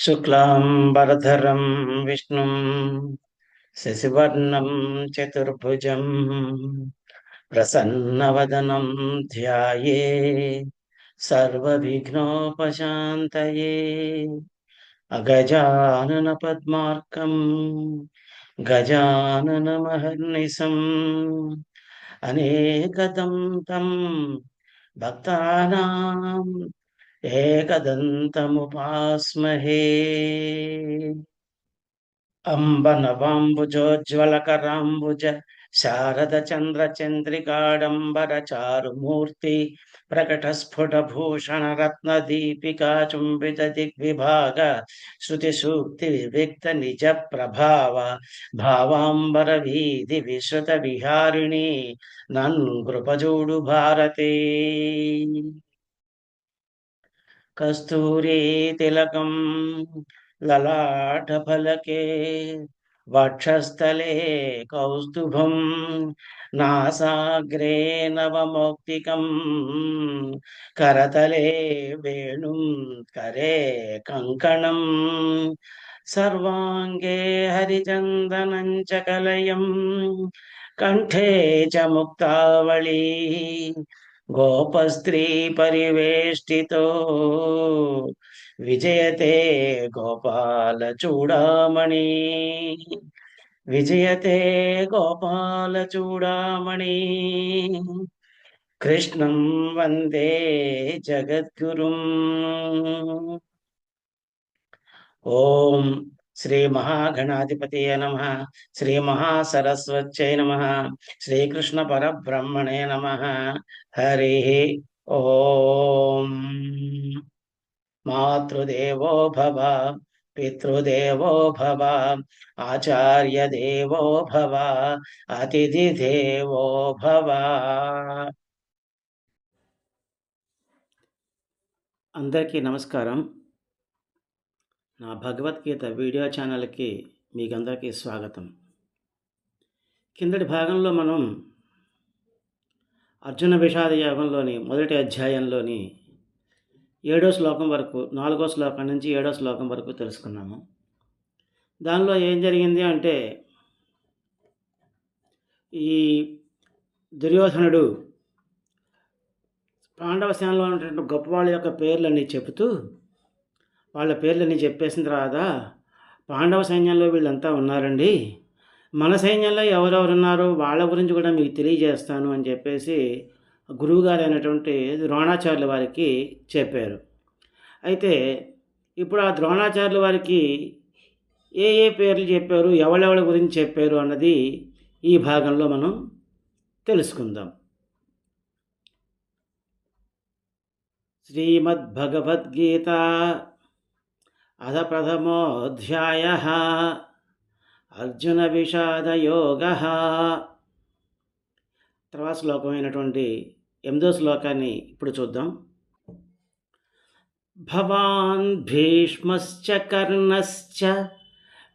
శుక్లాంబరధరం విష్ణుం శశివర్ణం చతుర్భుజం ప్రసన్నవదనం ధ్యాయే సర్వవిఘ్నోపశాంతయే. అగజానన పద్మార్కం గజాననమహర్నిశం అనేకదం తం భక్తానాం ఏకదంతముపాస్మహే. అంబనవాంబుజోజ్వలకరాంబుజ శారద చంద్ర చంద్రికాడంబర చారుమూర్తి ప్రకట స్ఫుట భూషణ రత్న దీపికా చుంబిత దిగ్విభాగ శృతి సూక్తి వివిక్త నిజ ప్రభావ భావాంబర వీధి విశ్రుత విహారిణి నన్ కృపజూడు భారతే. కస్తూరీ తిలకం లలాటఫలకే వక్షస్థలే కౌస్తుభం నాసాగ్రే నవమౌక్తికం కరతలే వేణుం కరే కంకణం సర్వాంగే హరిచందనం చ కలయం కంఠే చ ముక్తావళీ గోపస్త్రీ పరివేష్టితో విజయతే గోపాల చూడామణి. విజయతే గోపాల చూడామణి. కృష్ణం వందే జగద్గురుం. ఓం శ్రీ మహాగణాధిపతయ నమ. శ్రీ మహాసరస్వత్యై నమ. శ్రీకృష్ణ పరబ్రహ్మణే నమ. హరి ఓం. మాతృదేవో భవ, పితృదేవో భవ, ఆచార్య దేవో భవ, అతిథి దేవో భవ. అందరికీ నమస్కారం. నా భగవద్గీత వీడియో ఛానల్కి మీకందరికీ స్వాగతం. కిందటి భాగంలో మనం అర్జున విషాద యోగంలోని మొదటి అధ్యాయంలోని 7వ శ్లోకం వరకు, 4వ శ్లోకం నుంచి 7వ శ్లోకం వరకు తెలుసుకున్నాము. దానిలో ఏం జరిగింది అంటే, ఈ దుర్యోధనుడు పాండవ సేనలో ఉన్నటువంటి గొప్ప వాళ్ళ యొక్క పేర్లన్నీ చెబుతూ, వాళ్ళ పేర్లన్నీ చెప్పేసిన తర్వాత, పాండవ సైన్యంలో వీళ్ళంతా ఉన్నారండి, మన సైన్యంలో ఎవరెవరు ఉన్నారో వాళ్ళ గురించి కూడా మీకు తెలియజేస్తాను అని చెప్పేసి గురువుగారు అయినటువంటి ద్రోణాచార్యుల వారికి చెప్పారు. అయితే ఇప్పుడు ఆ ద్రోణాచార్యుల వారికి ఏ ఏ పేర్లు చెప్పారు, ఎవరెవరి గురించి చెప్పారు అన్నది ఈ భాగంలో మనం తెలుసుకుందాం. శ్రీమద్భగవద్గీత అథ ప్రథమోऽధ్యాయః అర్జున విషాదయోగః. తర్వాత శ్లోకమైనటువంటి 8వ శ్లోకాన్ని ఇప్పుడు చూద్దాం. భవాన్ భీష్మశ్చ కర్ణశ్చ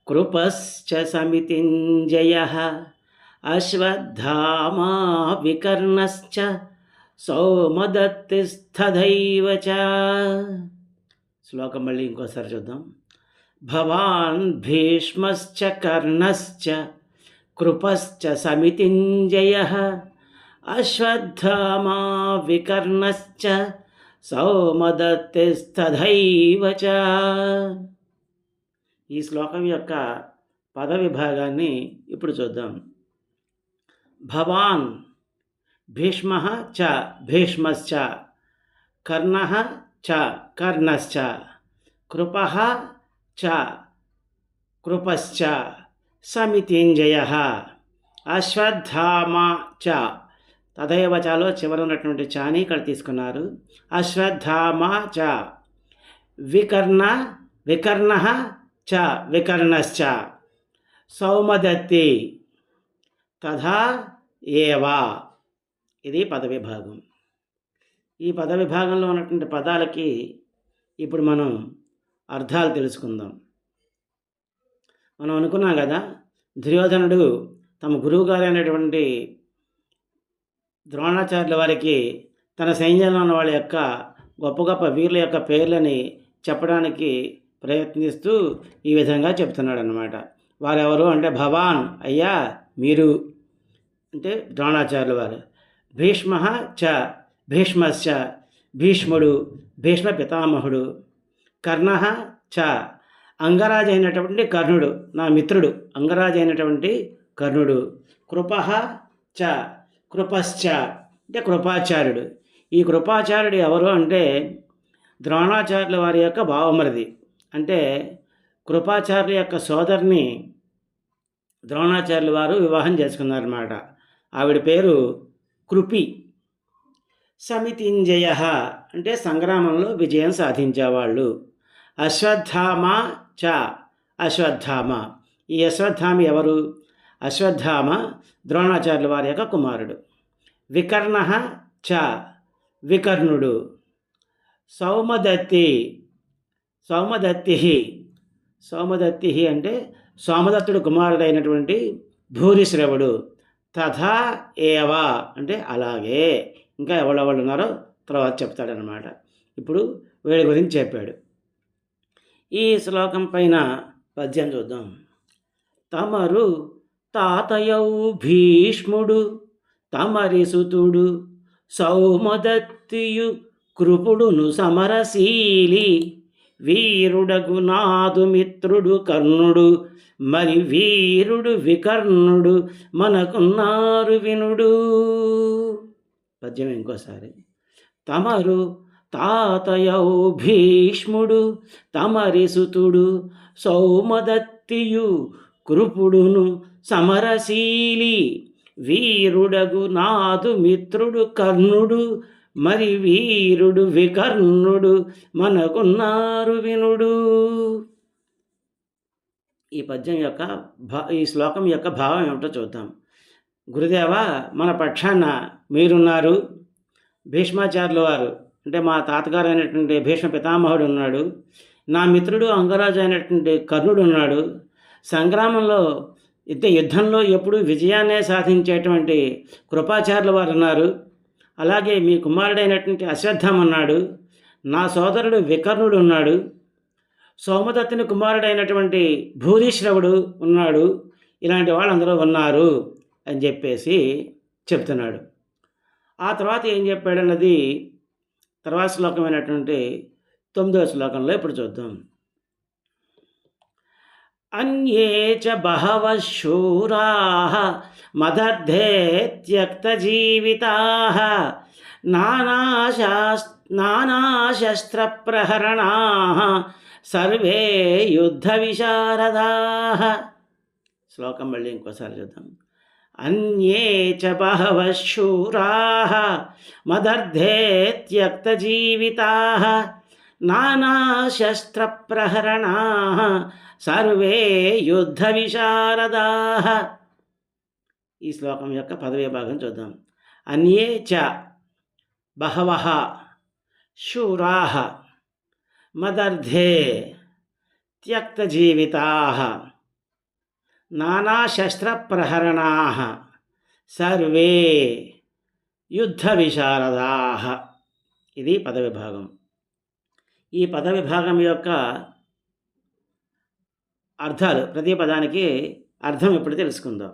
కృపశ్చ సమితింజయః అశ్వత్థామా వికర్ణశ్చ సౌమదత్తిస్తథైవ చ. శ్లోకం మళ్ళీ ఇంకోసారి చూద్దాం. భవాన్ భీష్మశ్చ కర్ణశ్చ కృపశ్చ సమితింజయః అశ్వత్థామా వికర్ణశ్చ సౌమదత్తిస్తథైవ చ. ఈ శ్లోకం యొక్క పద విభాగాన్ని ఇప్పుడు చూద్దాం. భవాన్ భీష్మః చ భీష్మశ్చ, కర్ణః చ కర్ణశ్చ, కృపః చ కృపశ్చ, సమితింజయః అశ్వత్థామా చ. తథైవ చలో చివర ఉన్నటువంటి చాని ఇక్కడ తీసుకున్నారు. అశ్వత్థామా చ, వికర్ణః చ వికర్ణశ్చ, సౌమదత్తి తథా ఏవ. ఇది పదవిభాగం. ఈ పదవిభాగంలో ఉన్నటువంటి పదాలకి ఇప్పుడు మనం అర్థాలు తెలుసుకుందాం. మనం అనుకున్నాం కదా, దుర్యోధనుడు తమ గురువుగారు అయినటువంటి ద్రోణాచార్యుల వారికి తన సైన్యంలో ఉన్న వాళ్ళ యొక్క గొప్ప గొప్ప వీరుల యొక్క పేర్లని చెప్పడానికి ప్రయత్నిస్తూ ఈ విధంగా చెప్తున్నాడు అన్నమాట. వారెవరు అంటే భవాన్ అయ్యా మీరు అంటే ద్రోణాచార్యుల వారు, భీష్మ చ భీష్మశ్చ భీష్ముడు భీష్మ పితామహుడు, కర్ణ చ అంగరాజు అయినటువంటి కర్ణుడు నా మిత్రుడు అంగరాజు అయినటువంటి కర్ణుడు, కృప చ కృపశ్చ అంటే కృపాచార్యుడు. ఈ కృపాచార్యుడు ఎవరు అంటే ద్రోణాచార్యుల వారి యొక్క బావమరిది. అంటే కృపాచార్యుల యొక్క సోదరిని ద్రోణాచార్యుల వారు వివాహం చేసుకున్నారన్నమాట. ఆవిడ పేరు కృపి. సమితింజయ అంటే సంగ్రామంలో విజయం సాధించేవాళ్ళు. అశ్వత్థామ చ అశ్వత్థామ. ఈ అశ్వత్థామ ఎవరు? అశ్వత్థామ ద్రోణాచార్యుల వారి యొక్క కుమారుడు. వికర్ణ చ వికర్ణుడు. సౌమదత్తి సౌమదత్తి అంటే సోమదత్తుడు కుమారుడైనటువంటి భూరిశ్రవుడు. తథా ఏవ అంటే అలాగే. ఇంకా ఎవరెవరు ఉన్నారో తర్వాత చెప్తాడనమాట. ఇప్పుడు వీడి గురించి చెప్పాడు. ఈ శ్లోకం పైన పద్యం చూద్దాం. తమరు తాతయౌ భీష్ముడు తమరిసుతుడు సౌమదత్తియు కృపుడును సమరశీలి వీరుడగు నాదు మిత్రుడు కర్ణుడు మరి వీరుడు వికర్ణుడు మనకున్నారు వినుడు. పద్యం ఇంకోసారి. తమరు తాతయౌ భీష్ముడు తమరిసుతుడు సౌమదత్తియు కృపుడును సమరశీలి వీరుడగు నాదు మిత్రుడు కర్ణుడు మరి వీరుడు వికర్ణుడు మనకున్నారు వినుడు. ఈ పద్యం యొక్క ఈ శ్లోకం యొక్క భావం ఏమిటో చూద్దాం. గురుదేవ, మన పక్షాన మీరున్నారు. భీష్మాచార్యుల వారు అంటే మా తాతగారు అయినటువంటి భీష్మ పితామహుడు ఉన్నాడు. నా మిత్రుడు అంగరాజు అయినటువంటి కర్ణుడు ఉన్నాడు. సంగ్రామంలో యుద్ధంలో ఎప్పుడు విజయాన్నే సాధించేటువంటి కృపాచార్యుల వారు ఉన్నారు. అలాగే మీ కుమారుడైనటువంటి అశ్వత్థామ ఉన్నాడు. నా సోదరుడు వికర్ణుడు ఉన్నాడు. సోమదత్తుని కుమారుడైనటువంటి భూరిశ్రవుడు ఉన్నాడు. ఇలాంటి వాళ్ళందరూ ఉన్నారు అని చెప్పేసి చెప్తున్నాడు. ఆ తర్వాత ఏం చెప్పాడన్నది తర్వాత శ్లోకమైనటువంటి 9వ శ్లోకంలో ఇప్పుడు చూద్దాం. అన్యే చ బహవః శూరాః మదర్థే త్యక్తజీవితాః నానాశస్త్రప్రహరణాః సర్వే యుద్ధ విశారదాః. శ్లోకం మళ్ళీ ఇంకోసారి చూద్దాం. అన్యే చ బహవః శూరాః మదర్థే త్యక్తజీవితాః నానాశస్త్రప్రహరణాః సర్వే యుద్ధ విశారదాః. ఈ శ్లోకం యొక్క పదవీ భాగం చూద్దాం. అన్యే చ బహవః శూరాః మదర్థే త్యక్తజీవితాః నానాశస్త్రప్రహరణాః సర్వే యుద్ధ విశారదాః. ఇది పదవిభాగం. ఈ పదవిభాగం యొక్క అర్థాలు, ప్రతి పదానికి అర్థం ఇప్పుడు తెలుసుకుందాం.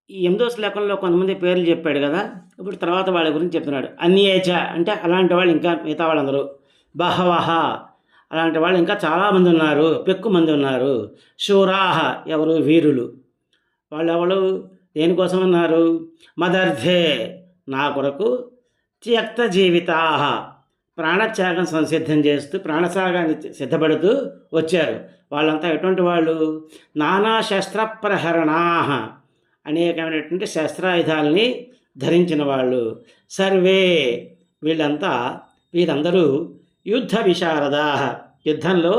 ఈ 8వ శ్లోకంలో కొంతమంది పేర్లు చెప్పాడు కదా, ఇప్పుడు తర్వాత వాళ్ళ గురించి చెప్తున్నాడు. అన్యేచ అంటే అలాంటి వాళ్ళు ఇంకా మిగతా వాళ్ళందరూ. బహవహ అలాంటి వాళ్ళు ఇంకా చాలామంది ఉన్నారు, పెక్కు మంది ఉన్నారు. శూరాహ ఎవరు? వీరులు. వాళ్ళెవరు? దేనికోసం ఉన్నారు? మదర్థే నా కొరకు, త్యక్త జీవితాహ ప్రాణత్యాగం సంసిద్ధం చేస్తూ ప్రాణత్యాగాన్ని సిద్ధపడుతూ వచ్చారు. వాళ్ళంతా ఎటువంటి వాళ్ళు? నానా శస్త్రప్రహరణాహ అనేకమైనటువంటి శస్త్రాయుధాలని ధరించిన వాళ్ళు. సర్వే వీరందరూ యుద్ధ విశారదాహ యుద్ధంలో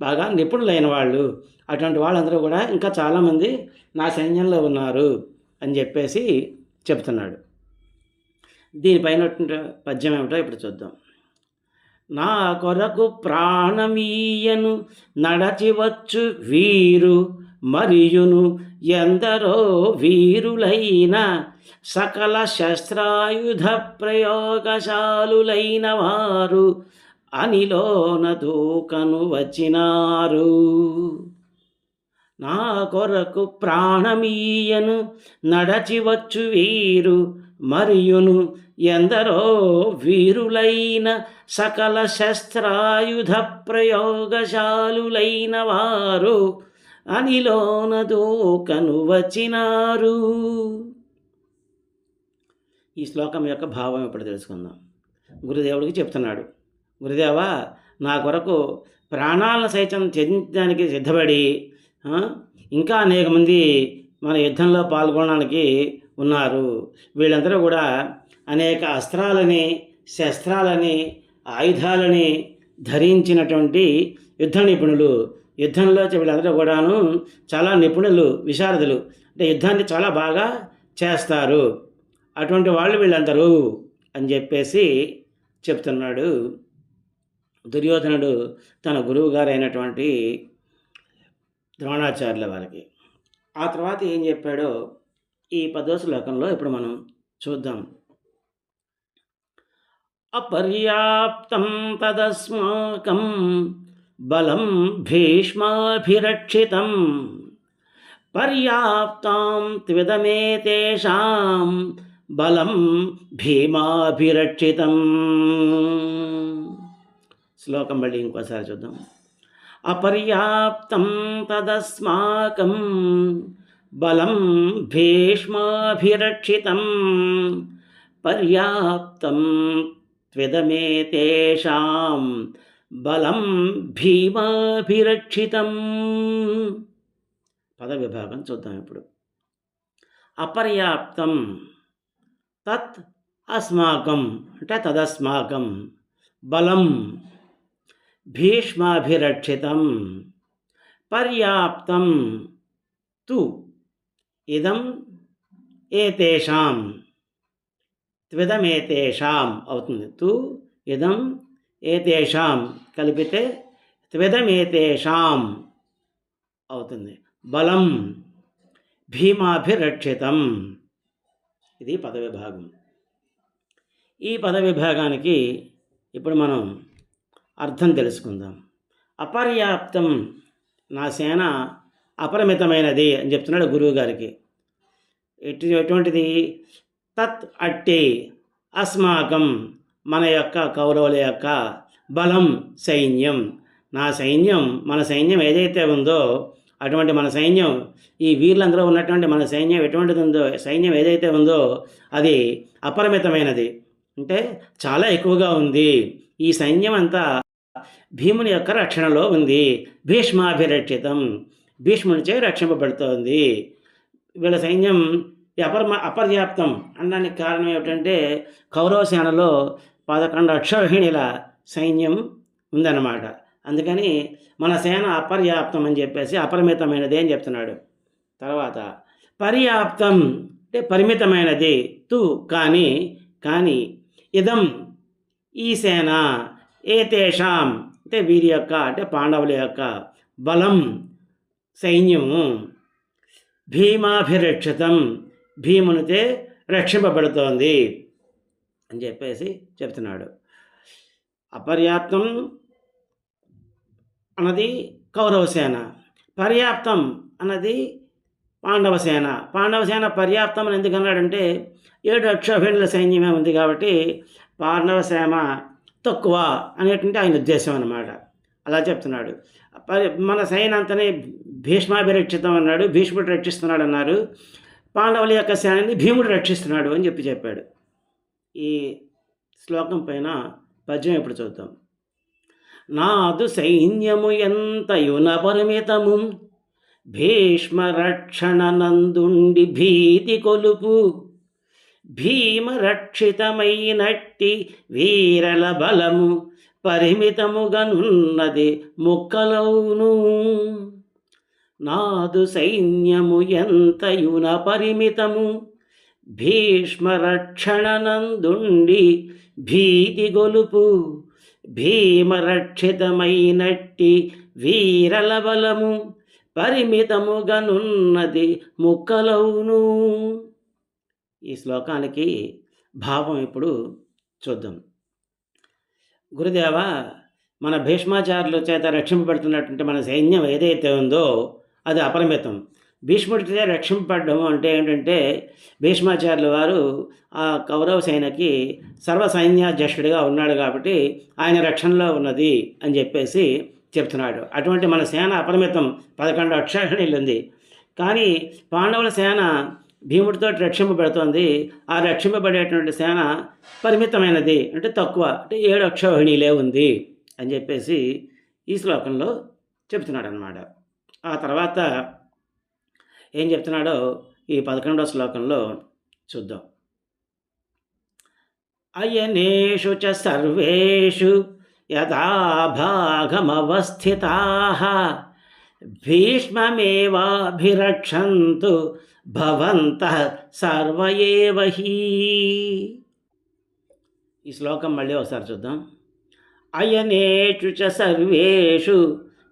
బాగా నిపుణులైన వాళ్ళు. అటువంటి వాళ్ళందరూ కూడా ఇంకా చాలామంది నా సైన్యంలో ఉన్నారు అని చెప్పేసి చెప్తున్నాడు. దీనిపైన పద్యం ఏమిటో ఇప్పుడు చూద్దాం. నా కొరకు ప్రాణమీయను నడచివచ్చు వీరు మరియును ఎందరో వీరులైన సకల శస్త్రాయుధ ప్రయోగశాలులైన వారు అనిలోన దూకను వచ్చినారు. నా కొరకు ప్రాణమీయను నడచివచ్చు వీరు, మరియును ఎందరో వీరులైన సకల శస్త్రాయుధ ప్రయోగశాలులైన వారు అనిలోన దూకను వచ్చినారు. ఈ శ్లోకం యొక్క భావం ఇప్పుడు తెలుసుకుందాం. గురుదేవుడికి చెప్తున్నాడు, గురుదేవా, నా కొరకు ప్రాణాలను సైతం త్యజించడానికి సిద్ధపడి ఇంకా అనేక మంది మన యుద్ధంలో పాల్గొనడానికి ఉన్నారు. వీళ్ళందరూ కూడా అనేక అస్త్రాలని, శస్త్రాలని, ఆయుధాలని ధరించినటువంటి యుద్ధ నిపుణులు. యుద్ధంలో వీళ్ళందరూ కూడాను చాలా నిపుణులు, విశారదులు. అంటే యుద్ధాన్ని చాలా బాగా చేస్తారు. అటువంటి వాళ్ళు వీళ్ళందరూ అని చెప్పేసి చెప్తున్నాడు దుర్యోధనుడు తన గురువు గారు అయినటువంటి ద్రోణాచార్యుల వారికి. ఆ తర్వాత ఏం చెప్పాడో ఈ 10వ శ్లోకంలో ఇప్పుడు మనం చూద్దాం. అపర్యాప్తం తదస్మాకం బలం భీష్మాభిరక్షితం, పర్యాప్తం త్విదమేతేషాం బలం భీమాభిరక్షితం. శ్లోకం మళ్ళీ ఇంకోసారి చూద్దాం. అపర్యాప్తం తదస్మాకం బలం భీష్మాభిరక్షితం, పర్యాప్తం త్విదమేతేషాం బలం భీమాభిరక్షితం. పద విభాగం చూద్దాం ఇప్పుడు. అపర్యాప్తం తత్ అస్మాకం అంటే తదస్మాకం, బలం భీష్మాభిరక్షితం, పర్యాప్తం తు ఇదం ఏతేషాం, త్విదమేతేషాం అవుతుంది. తు ఇదం ఏతేషాం కలిపితే త్విదమేతేషాం అవుతుంది. బలం భీమాభిరక్షితం. ఇది పద విభాగం. ఈ పద విభాగానికి ఇప్పుడు మనం అర్థం తెలుసుకుందాం. అపర్యాప్తం, నా సేన అపరిమితమైనది అని చెప్తున్నాడు గురువు గారికి. ఎటువంటిది? తత్ అట్టి, అస్మాకం మన యొక్క కౌరవుల యొక్క బలం సైన్యం, నా సైన్యం, మన సైన్యం ఏదైతే ఉందో అటువంటి మన సైన్యం, ఈ వీళ్ళందరూ ఉన్నటువంటి మన సైన్యం ఎటువంటిది ఉందో, సైన్యం ఏదైతే ఉందో అది అపరిమితమైనది, అంటే చాలా ఎక్కువగా ఉంది. ఈ సైన్యం అంతా భీముని యొక్క రక్షణలో ఉంది. భీష్మాభిరక్షితం, భీష్మునిచే రక్షింపబడుతోంది. వీళ్ళ సైన్యం అపర్యాప్తం అనడానికి కారణం ఏమిటంటే కౌరవ సేనలో 11 అక్షౌహిణీల సైన్యం ఉందన్నమాట. అందుకని మన సేన అపర్యాప్తం అని చెప్పేసి అపరిమితమైనది అని చెప్తున్నాడు. తర్వాత పర్యాప్తం అంటే పరిమితమైనది, తు కానీ ఇదం ఈ సేన, ఏతేషాం అంటే వీరి యొక్క అంటే పాండవుల యొక్క బలం సైన్యము, భీమాభిరక్షితం భీమునితే రక్షింపబడుతోంది అని చెప్పేసి చెప్తున్నాడు. అపర్యాప్తం అన్నది కౌరవసేన, పర్యాప్తం అన్నది పాండవసేన. పాండవసేన పర్యాప్తం అని ఎందుకన్నాడంటే 7 అక్షౌహిణీల సైన్యమే ఉంది కాబట్టి పాండవసేన తక్కువ అనేటువంటి ఆయన ఉద్దేశం అన్నమాట. అలా చెప్తున్నాడు. మన సైన్యంతనే భీష్మాభిరక్షితం అన్నాడు, భీష్ముడు రక్షిస్తున్నాడు అన్నారు. పాండవుల యొక్క సేనని భీముడు రక్షిస్తున్నాడు అని చెప్పాడు. ఈ శ్లోకం పైన పద్యం ఇప్పుడు చూద్దాం. నాదు సైన్యము ఎంతయున పరిమితము, భీష్మరక్షణ నందుండి భీతి కొలుపు, భీమరక్షితమైనట్టి వీరల బలము పరిమితముగనున్నది ముక్కలౌను. నాదు సైన్యము ఎంతయున పరిమితము, భీష్మరక్షణ నందుండి భీతి గొలుపు, భీమరక్షితమైనట్టి వీరల బలము పరిమితముగనున్నది ముక్కలౌను. ఈ శ్లోకానికి భావం ఇప్పుడు చూద్దాం. గురుదేవ, మన భీష్మాచార్యుల చేత రక్షింపబడుతున్నటువంటి మన సైన్యం ఏదైతే ఉందో అది అపరిమితం. భీష్ముడితో రక్షింపబడడం అంటే ఏంటంటే భీష్మాచార్యుల వారు ఆ కౌరవ సేనకి సర్వ సైన్యాధ్యక్షుడిగా ఉన్నాడు కాబట్టి ఆయన రక్షణలో ఉన్నది అని చెప్పేసి చెప్తున్నాడు. అటువంటి మన సేన అపరిమితం 11 అక్షౌహిణీలు ఉంది. కానీ పాండవుల సేన భీముడితో రక్షింపబడుతోంది. ఆ రక్షింపబడేటువంటి సేన పరిమితమైనది, అంటే తక్కువ, అంటే 7 అక్షౌహిణీలే ఉంది అని చెప్పేసి ఈ శ్లోకంలో చెప్తున్నాడు అన్నమాట. ఆ తర్వాత ఏం చెప్తున్నాడో ఈ 11వ శ్లోకంలో చూద్దాం. అయనేషు చ సర్వేషు యథా భాగమవస్థితాః భీష్మమేవాభిరక్షन्तు భవంతః సర్వ ఏవ హి. ఈ శ్లోకం మళ్ళీ ఒకసారి చూద్దాం. అయనేషు చ సర్వేషు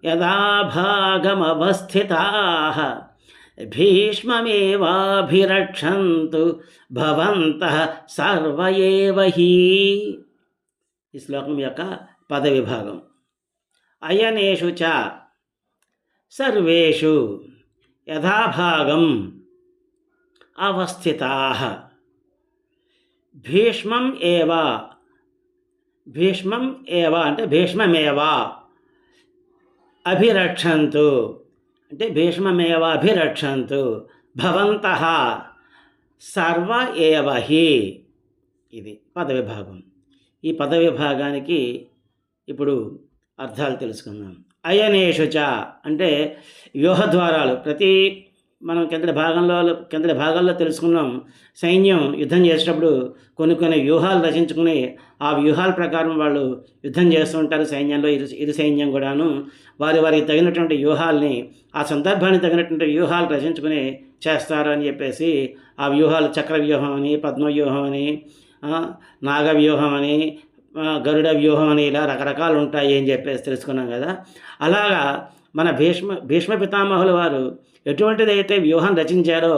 యథా భాగమవస్థితాః భీష్మమేవాభిరక్షन्तు భవంతః సర్వ ఏవ హి. ఈ శ్లోకం యొక్క పద విభాగం. అయనేషు చ సర్వేషు యథాభాగం అవస్థితాః భీష్మం ఏవ, భీష్మం ఏవ అంటే భీష్మమేవ, అభిరక్షन्तు అంటే భీష్మమేవ అభిరక్షन्तు భవంతః సర్వ ఏవ హి. ఇది పద విభాగం. ఈ పద విభాగానికి ఇప్పుడు అర్థాలు తెలుసుకుందాం. అయనేషు చ అంటే వ్యూహద్వారాలు. మనం కిందటి భాగాల్లో తెలుసుకున్నాం. సైన్యం యుద్ధం చేసేటప్పుడు కొన్ని వ్యూహాలు రచించుకుని ఆ వ్యూహాల ప్రకారం వాళ్ళు యుద్ధం చేస్తూ ఉంటారు. సైన్యంలో ఇరు సైన్యం కూడాను వారికి తగినటువంటి వ్యూహాల్ని, ఆ సందర్భానికి తగినటువంటి వ్యూహాలు రచించుకుని చేస్తారు అని చెప్పేసి ఆ వ్యూహాలు చక్ర వ్యూహం అని, పద్మ వ్యూహం అని, నాగ వ్యూహం అని, గరుడ వ్యూహం అని ఇలా రకరకాలు ఉంటాయి అని చెప్పేసి తెలుసుకున్నాం కదా. అలాగా మన భీష్మ పితామహుల వారు ఎటువంటిదైతే వ్యూహం రచించారో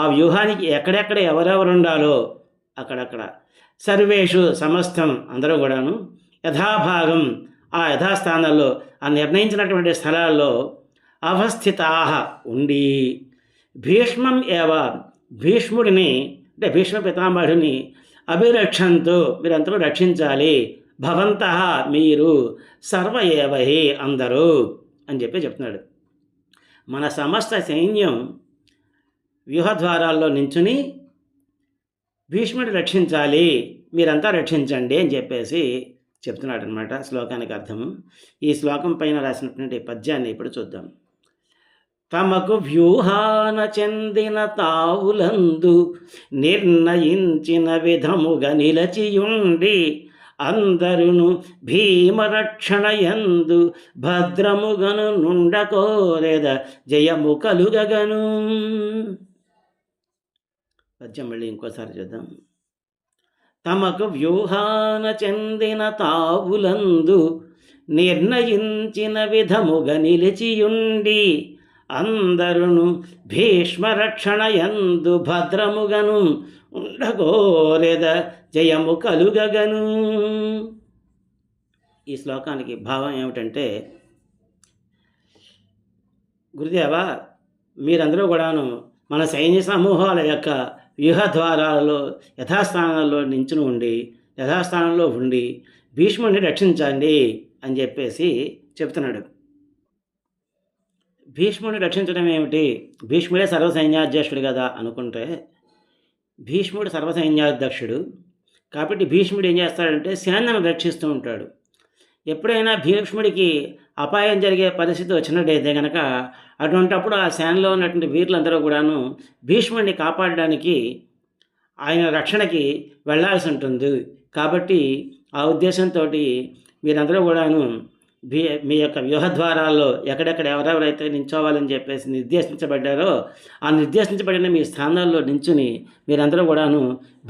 ఆ వ్యూహానికి ఎక్కడెక్కడ ఎవరెవరు ఉండాలో అక్కడక్కడ సర్వేషు సమస్తం అందరూ కూడాను యథాభాగం ఆ యథాస్థానాల్లో ఆ నిర్ణయించినటువంటి స్థలాల్లో అవస్థితాః ఉండి భీష్మం ఏవ భీష్ముడిని అంటే భీష్మ పితామహుడిని అభిరక్షంతు మీరందరూ రక్షించాలి, భవంతః మీరు, సర్వ ఏవ హి అందరూ అని చెప్తున్నాడు. మన సమస్త సైన్యం వ్యూహద్వారాల్లో నించుని భీష్ముడిని రక్షించాలి, మీరంతా రక్షించండి అని చెప్పేసి చెప్తున్నాడు అనమాట శ్లోకానికి అర్థము. ఈ శ్లోకం పైన రాసినటువంటి పద్యాన్ని ఇప్పుడు చూద్దాం. తమకు వ్యూహాన చెందిన తావులందు నిర్ణయించిన విధముగా నిలచియుండి అందరును భీమరక్షణయందు భద్రముగను నుండకోరెద జయము కలుగగను. పద్యం మళ్ళీ ఇంకోసారి చూద్దాం. తమకు వ్యూహాన చెందిన తావులందు నిర్ణయించిన విధముగా నిలిచియుండి అందరును భీష్మరక్షణయందు భద్రముగను ఉండగోరెద జయము కలుగగను. ఈ శ్లోకానికి భావం ఏమిటంటే, గురుదేవా మీరందరూ కూడాను మన సైన్య సమూహాల యొక్క వ్యూహద్వారాలలో యథాస్థానంలో నించుని ఉండి యథాస్థానంలో ఉండి భీష్ముడిని రక్షించండి అని చెప్పేసి చెప్తున్నాడు. భీష్ముడిని రక్షించడం ఏమిటి? భీష్ముడే సర్వసైన్యాధ్యక్షుడు కదా అనుకుంటే, భీష్ముడు సర్వసైన్యాధ్యక్షుడు కాబట్టి భీష్ముడు ఏం చేస్తాడంటే సేనను రక్షిస్తూ ఉంటాడు. ఎప్పుడైనా భీష్ముడికి అపాయం జరిగే పరిస్థితి వచ్చినట్టయితే కనుక అటువంటప్పుడు ఆ సేనలో ఉన్నటువంటి వీరులందరూ కూడాను భీష్ముడిని కాపాడడానికి ఆయన రక్షణకి వెళ్ళాల్సి ఉంటుంది. కాబట్టి ఆ ఉద్దేశంతో మీరందరూ కూడాను మీ యొక్క వ్యూహద్వారాల్లో ఎక్కడెక్కడ ఎవరెవరైతే నించోవాలని చెప్పేసి నిర్దేశించబడ్డారో ఆ నిర్దేశించబడిన మీ స్థానాల్లో నించుని మీరందరూ కూడాను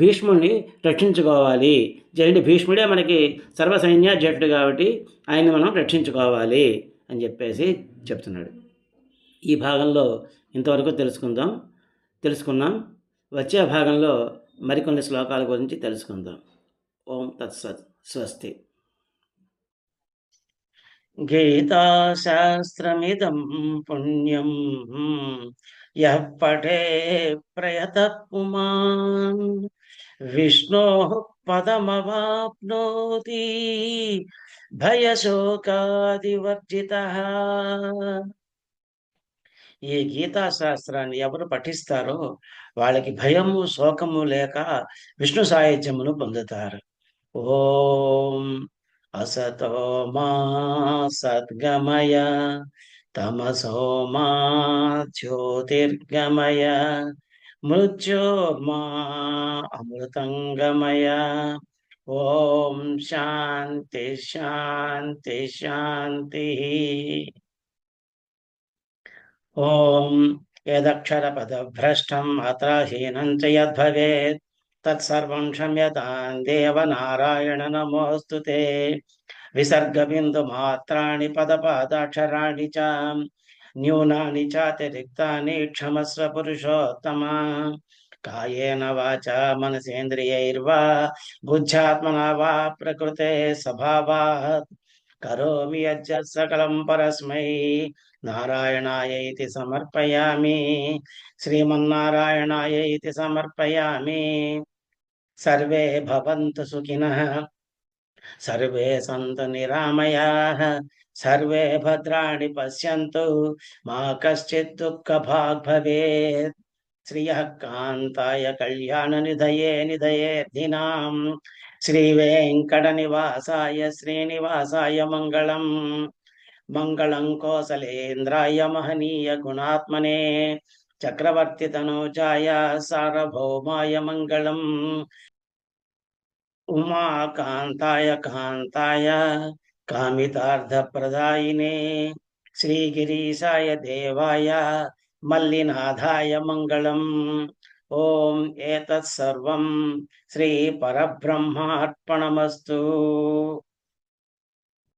భీష్ముడిని రక్షించుకోవాలి. జయండి భీష్ముడే మనకి సర్వసైన్యాధ్యక్షుడు కాబట్టి ఆయన్ని మనం రక్షించుకోవాలి అని చెప్పేసి చెప్తున్నాడు. ఈ భాగంలో ఇంతవరకు తెలుసుకున్నాం. వచ్చే భాగంలో మరికొన్ని శ్లోకాల గురించి తెలుసుకుందాం. ఓం తత్సత్. స్వస్తి. గీతాశాస్త్రమిదం పుణ్యం యః పఠే ప్రయతః పుమాన్ విష్ణోః పదమవాప్నోతి భయశోకాదివర్జితః. ఈ గీతా శాస్త్రాన్ని ఎవరు పఠిస్తారో వాళ్ళకి భయము శోకము లేక విష్ణు సాయుధ్యమును పొందుతారు. ఓం అసతో మా సద్గమయ తమసో మా జ్యోతిర్గమయ మృత్యోర్మా అమృతంగమయ. ఓం శాంతి శాంతి శాంతి. ఓం యదక్షరపదభ్రష్టం అత్రహీనం చ యద్భవేత్ తత్సర్వం క్షమ్యతాం దేవ నారాయణ నమోస్తుతే. విసర్గబిందుమాత్రాణి పదపాదాక్షరాణి చ న్యూనాని చాతిరిక్తాని క్షమస్వ పురుషోత్తమ. కాయేన వాచా మనసేంద్రియైర్వా బుద్ధ్యాత్మనా వా ప్రకృతే స్వభావాత్ కరోమి యజ్జత్ సకలం పరస్మై నారాయణాయైతి సమర్పయామి. శ్రీమన్నారాయణాయైతి సమర్పయామి. సర్వే భవంతు సుఖినః, సర్వే సంతు నిరామయాః, సర్వే భద్రాణి పశ్యంతు మా కశ్చిత్ దుఃఖభాగ్ భవేత్. శ్రియః కాంతాయ కళ్యాణ నిధయే నిధయేర్థినాం శ్రీ వెంకట నివాసాయ శ్రీనివాసాయ మంగళం. మంగళం కోసలేంద్రాయ మహనీయ గుణాత్మనే చక్రవర్తి తనూజాయ సార్వభౌమాయ మంగళం. ఉమాకాంతాయ కాంతాయ కామితార్థప్రదాయినే శ్రీగిరీశాయ దేవాయ మల్లినాథాయ మంగళం. ఓం ఏతత్ సర్వం శ్రీ పరబ్రహ్మార్పణమస్తు.